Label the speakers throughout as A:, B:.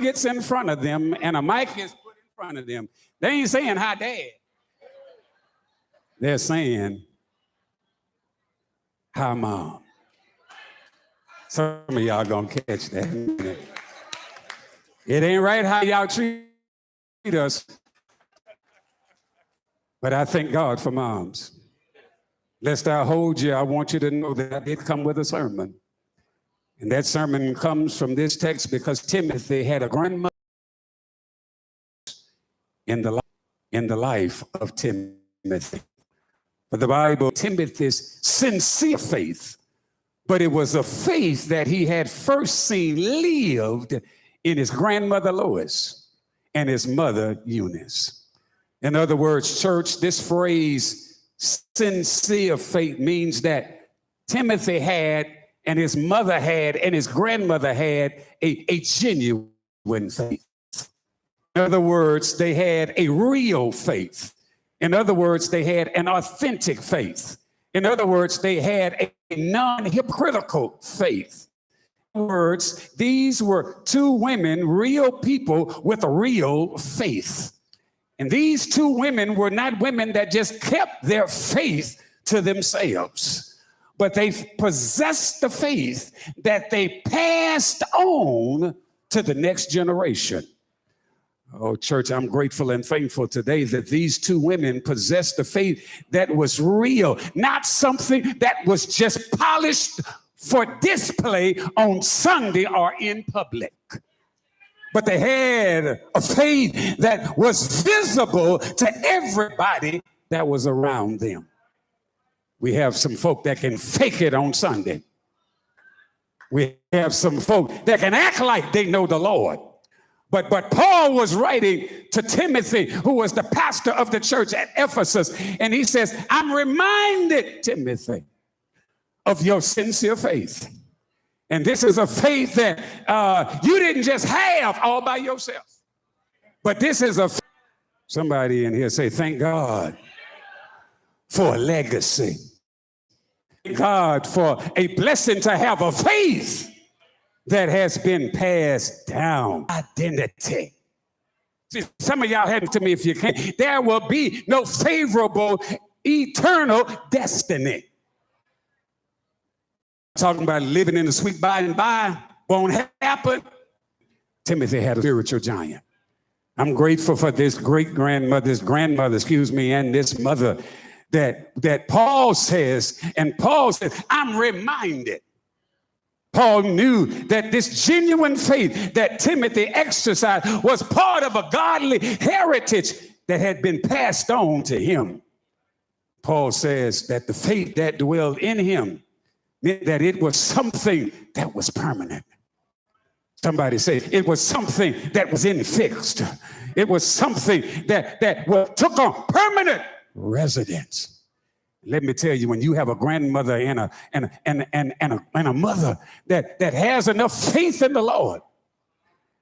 A: gets in front of them and a mic is put in front of them, they ain't saying hi, Dad. They're saying, hi, Mom. Some of y'all gonna catch that. It ain't right how y'all treat us, but I thank God for moms. Lest I hold you, I want you to know that I did come with a sermon. And that sermon comes from this text because Timothy had a grandmother in the life of Timothy. But the Bible, Timothy's sincere faith, but it was a faith that he had first seen lived in his grandmother Lois and his mother Eunice. In other words, church, this phrase, sincere faith, means that Timothy had, and his mother had, and his grandmother had a genuine faith. In other words, they had a real faith. In other words, they had an authentic faith. In other words, they had a non-hypocritical faith. In other words, these were two women, real people with a real faith. And these two women were not women that just kept their faith to themselves, but they possessed the faith that they passed on to the next generation. Oh, church, I'm grateful and thankful today that these two women possessed a faith that was real, not something that was just polished for display on Sunday or in public. But they had a faith that was visible to everybody that was around them. We have some folk that can fake it on Sunday. We have some folk that can act like they know the Lord. But Paul was writing to Timothy, who was the pastor of the church at Ephesus, and he says, I'm reminded, Timothy, of your sincere faith. And this is a faith that you didn't just have all by yourself. But this is a, somebody in here say, thank God for a legacy. Thank God for a blessing to have a faith that has been passed down. Identity. See, some of y'all had it to me if you can. There will be no favorable eternal destiny. Talking about living in the sweet by and by won't happen. Timothy had a spiritual giant. I'm grateful for this grandmother, and this mother that Paul says, and Paul says, I'm reminded. Paul knew that this genuine faith that Timothy exercised was part of a godly heritage that had been passed on to him. Paul says that the faith that dwelled in him meant that it was something that was permanent. Somebody say it was something that was infixed. It was something that took on permanent residence. Let me tell you, when you have a grandmother and a mother that has enough faith in the Lord,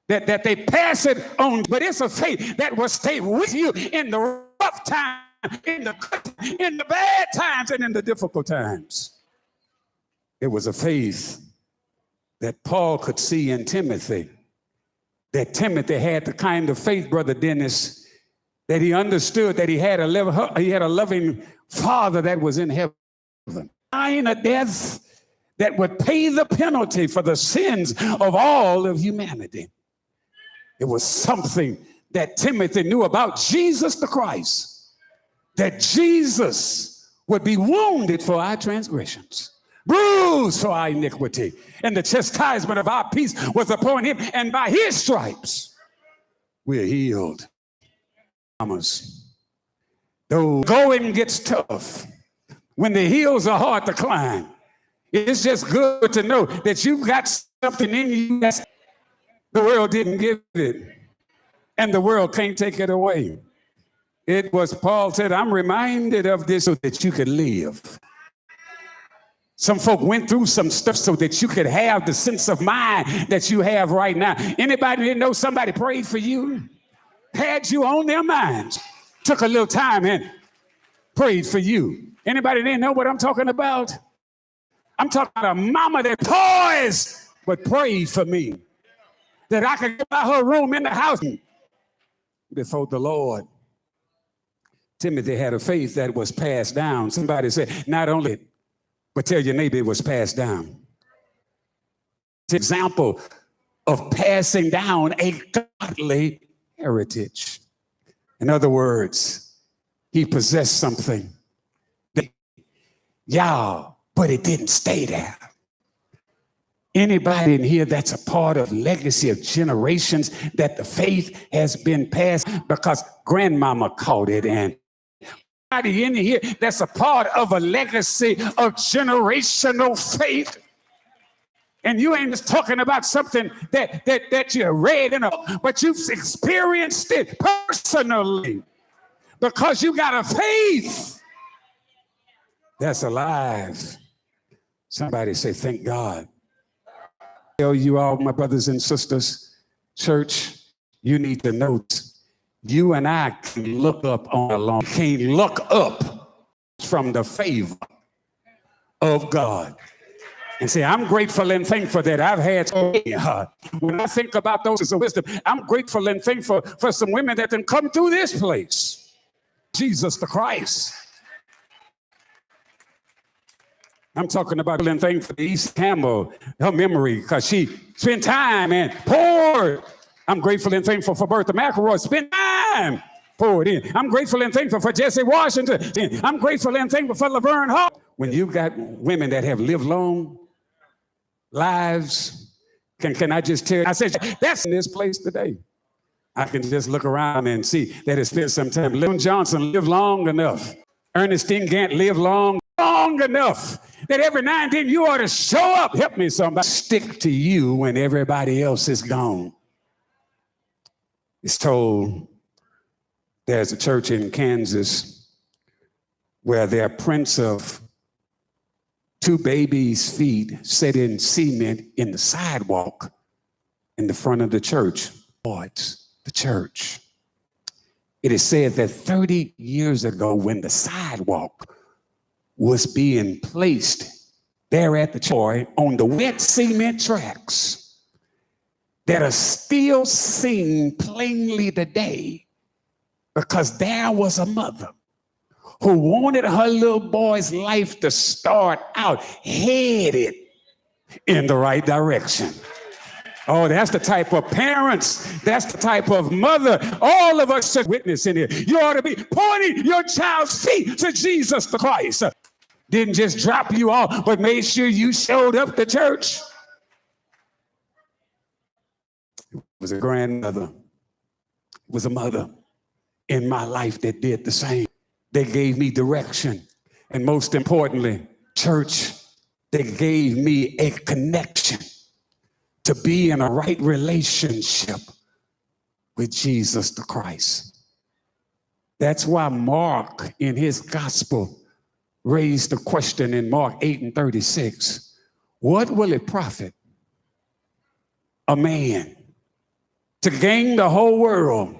A: that they pass it on, but it's a faith that will stay with you in the rough times, in the bad times, and in the difficult times. It was a faith that Paul could see in Timothy, that Timothy had the kind of faith, Brother Dennis, that he understood that he had a loving Father that was in heaven, dying a death that would pay the penalty for the sins of all of humanity. It was something that Timothy knew about Jesus the Christ, that Jesus would be wounded for our transgressions, bruised for our iniquity, and the chastisement of our peace was upon him, and by his stripes we're healed. Though going gets tough, when the hills are hard to climb, it's just good to know that you've got something in you that the world didn't give it, and the world can't take it away. It was, Paul said, I'm reminded of this so that you could live. Some folk went through some stuff so that you could have the sense of mind that you have right now. Anybody didn't know somebody prayed for you, had you on their minds, took a little time and prayed for you? Anybody didn't know what I'm talking about? I'm talking about a mama that poised but prayed for me. that I could get out her room in the house before the Lord. Timothy had a faith that was passed down. Somebody said, not only, but tell your neighbor it was passed down. It's an example of passing down a godly heritage. In other words, he possessed something. But it didn't stay there. Anybody in here that's a part of legacy of generations that the faith has been passed because grandmama caught it, and anybody in here that's a part of a legacy of generational faith, and you ain't just talking about something that you read in a book, but you've experienced it personally because you got a faith that's alive. Somebody say, thank God. Tell you all, my brothers and sisters, church, you need to know you and I can look up on a long, can't look up from the favor of God and say, I'm grateful and thankful that I've had. When I think about those of wisdom, I'm grateful and thankful for some women that can come through this place. Jesus the Christ. I'm talking about and thankful for East Campbell, her memory, because she spent time and poured. I'm grateful and thankful for Bertha McElroy, spent time poured in. I'm grateful and thankful for Jesse Washington. I'm grateful and thankful for Laverne Hall. When you've got women that have lived long lives, can I just tell you, I said, that's in this place today. I can just look around and see that it's been some time. Lyndon Johnson lived long enough. Ernestine Gant lived long enough that every now and then you ought to show up. Help me, somebody. Stick to you when everybody else is gone. It's told there's a church in Kansas where their prints of two babies' feet set in cement in the sidewalk in the front of the church. Towards the church. It is said that 30 years ago, when the sidewalk was being placed there at the church on the wet cement tracks that are still seen plainly today, because there was a mother who wanted her little boy's life to start out headed in the right direction. Oh, that's the type of parents. That's the type of mother. All of us should witness in here. You ought to be pointing your child's feet to Jesus the Christ. Didn't just drop you off, but made sure you showed up to church. It was a grandmother. It was a mother in my life that did the same. They gave me direction. And most importantly, church, they gave me a connection to be in a right relationship with Jesus the Christ. That's why Mark, in his gospel, raised the question in Mark 8:36. What will it profit a man to gain the whole world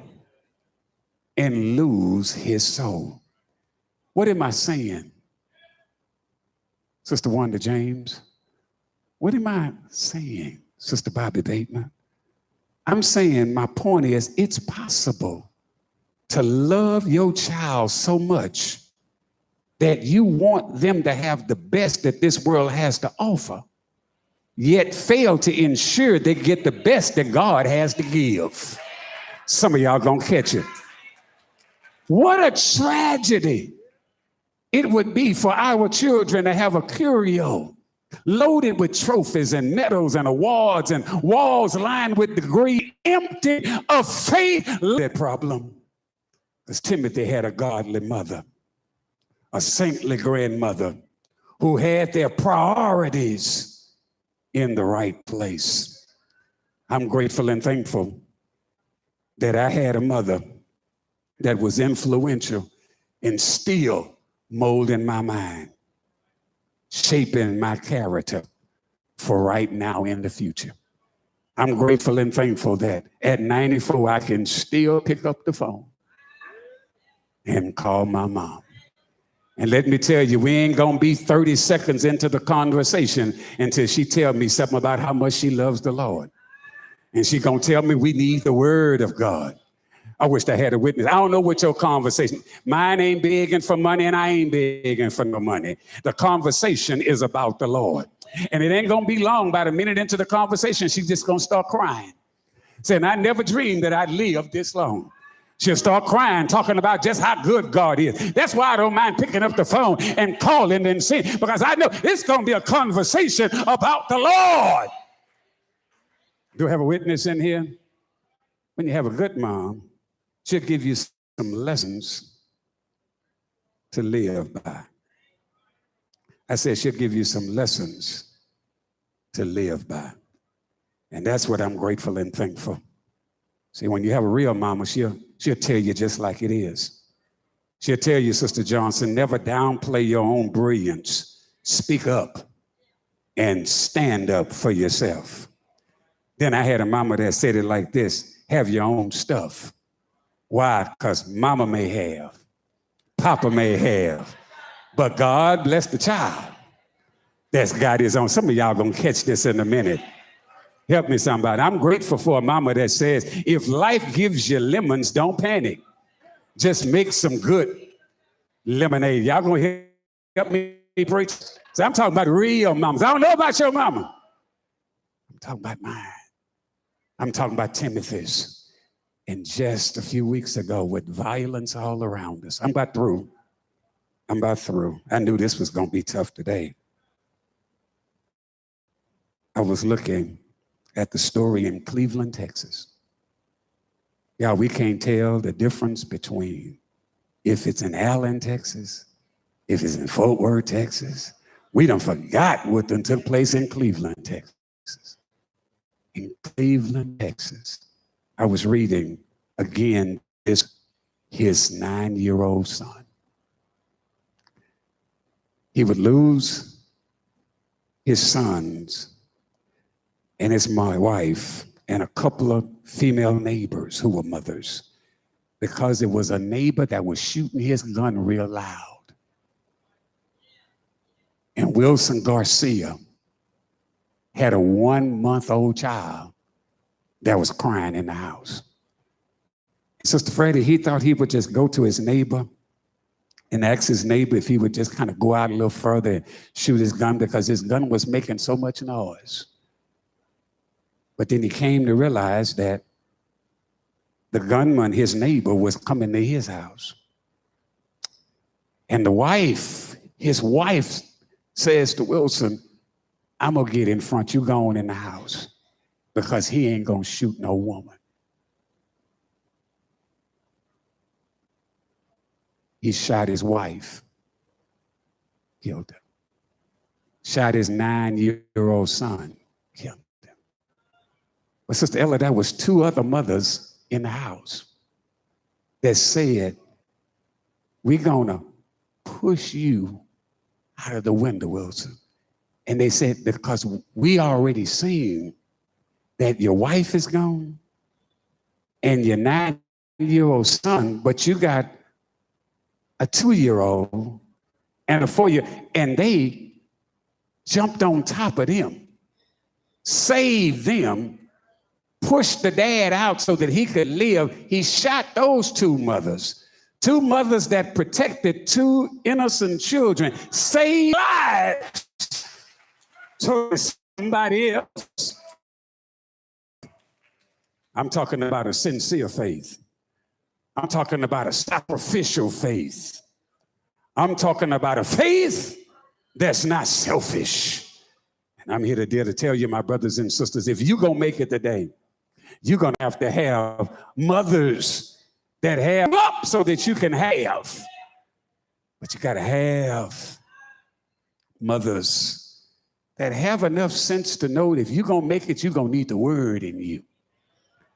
A: and lose his soul? What am I saying, Sister Wanda James? What am I saying, Sister Bobby Bateman? I'm saying, my point is, it's possible to love your child so much that you want them to have the best that this world has to offer, yet fail to ensure they get the best that God has to give. Some of y'all gonna catch it. What a tragedy it would be for our children to have a curio loaded with trophies and medals and awards and walls lined with degrees, empty of faith. That problem, because Timothy had a godly mother, a saintly grandmother who had their priorities in the right place. I'm grateful and thankful that I had a mother that was influential and still molding my mind, shaping my character for right now and the future. I'm grateful and thankful that at 94, I can still pick up the phone and call my mom. And let me tell you, we ain't gonna be 30 seconds into the conversation until she tells me something about how much she loves the Lord. And she gonna tell me we need the word of God. I wish I had a witness. I don't know what your conversation. Mine ain't begging for money, and I ain't begging for no money. The conversation is about the Lord. And it ain't gonna be long. About a minute into the conversation, she's just gonna start crying. Saying, I never dreamed that I'd live this long. She'll start crying, talking about just how good God is. That's why I don't mind picking up the phone and calling and saying, because I know it's going to be a conversation about the Lord. Do I have a witness in here? When you have a good mom, she'll give you some lessons to live by. I said she'll give you some lessons to live by. And that's what I'm grateful and thankful. See, when you have a real mama, she'll tell you just like it is. She'll tell you, Sister Johnson, never downplay your own brilliance. Speak up and stand up for yourself. Then I had a mama that said it like this: have your own stuff. Why? Because mama may have, papa may have, but God bless the child that's got his own. Some of y'all gonna catch this in a minute. Help me, somebody. I'm grateful for a mama that says, if life gives you lemons, don't panic. Just make some good lemonade. Y'all gonna help me preach? So I'm talking about real mamas. I don't know about your mama. I'm talking about mine. I'm talking about Timothy's. And just a few weeks ago, with violence all around us. I'm about through. I knew this was gonna be tough today. I was looking at the story in Cleveland, Texas. Yeah, we can't tell the difference between if it's in Allen, Texas, if it's in Fort Worth, Texas. We done forgot what done took place in Cleveland, Texas. In Cleveland, Texas, I was reading again his 9-year-old son. He would lose his sons and it's my wife and a couple of female neighbors who were mothers, because it was a neighbor that was shooting his gun real loud. And Wilson Garcia had a 1-month-old child that was crying in the house. Sister Freddie, he thought he would just go to his neighbor and ask his neighbor if he would just kind of go out a little further and shoot his gun, because his gun was making so much noise. But then he came to realize that the gunman, his neighbor, was coming to his house. And his wife says to Wilson, I'm gonna get in front, you going in the house, because he ain't gonna shoot no woman. He shot his wife, killed her. Shot his 9-year-old son, killed him. But Sister Ella, there was 2 other mothers in the house that said, we're gonna push you out of the window, Wilson. And they said, because we already seen that your wife is gone and your 9-year-old son, but you got a 2-year-old and a 4-year-old, and they jumped on top of them, saved them, pushed the dad out so that he could live. He shot those 2 mothers that protected 2 innocent children, saved lives so somebody else. I'm talking about a sincere faith. I'm talking about a sacrificial faith. I'm talking about a faith that's not selfish. And I'm here today to tell you, my brothers and sisters, if you're gonna make it today, you're gonna have to have mothers that have up so that you can have. But you gotta have mothers that have enough sense to know that if you're gonna make it, you're gonna need the word in you.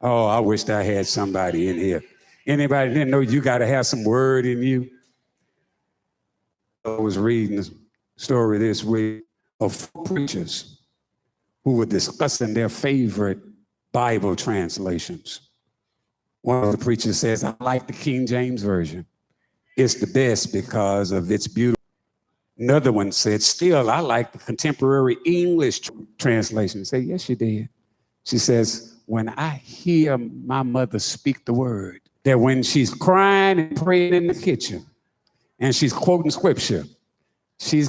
A: Oh, I wished I had somebody in here. Anybody didn't know you gotta have some word in you? I was reading a story this week of 4 preachers who were discussing their favorite Bible translations. One of the preachers says, I like the King James Version. It's the best because of its beauty. Another one said, still, I like the contemporary English translation. I say, yes, you did. She says, when I hear my mother speak the word, that when she's crying and praying in the kitchen and she's quoting scripture, she's got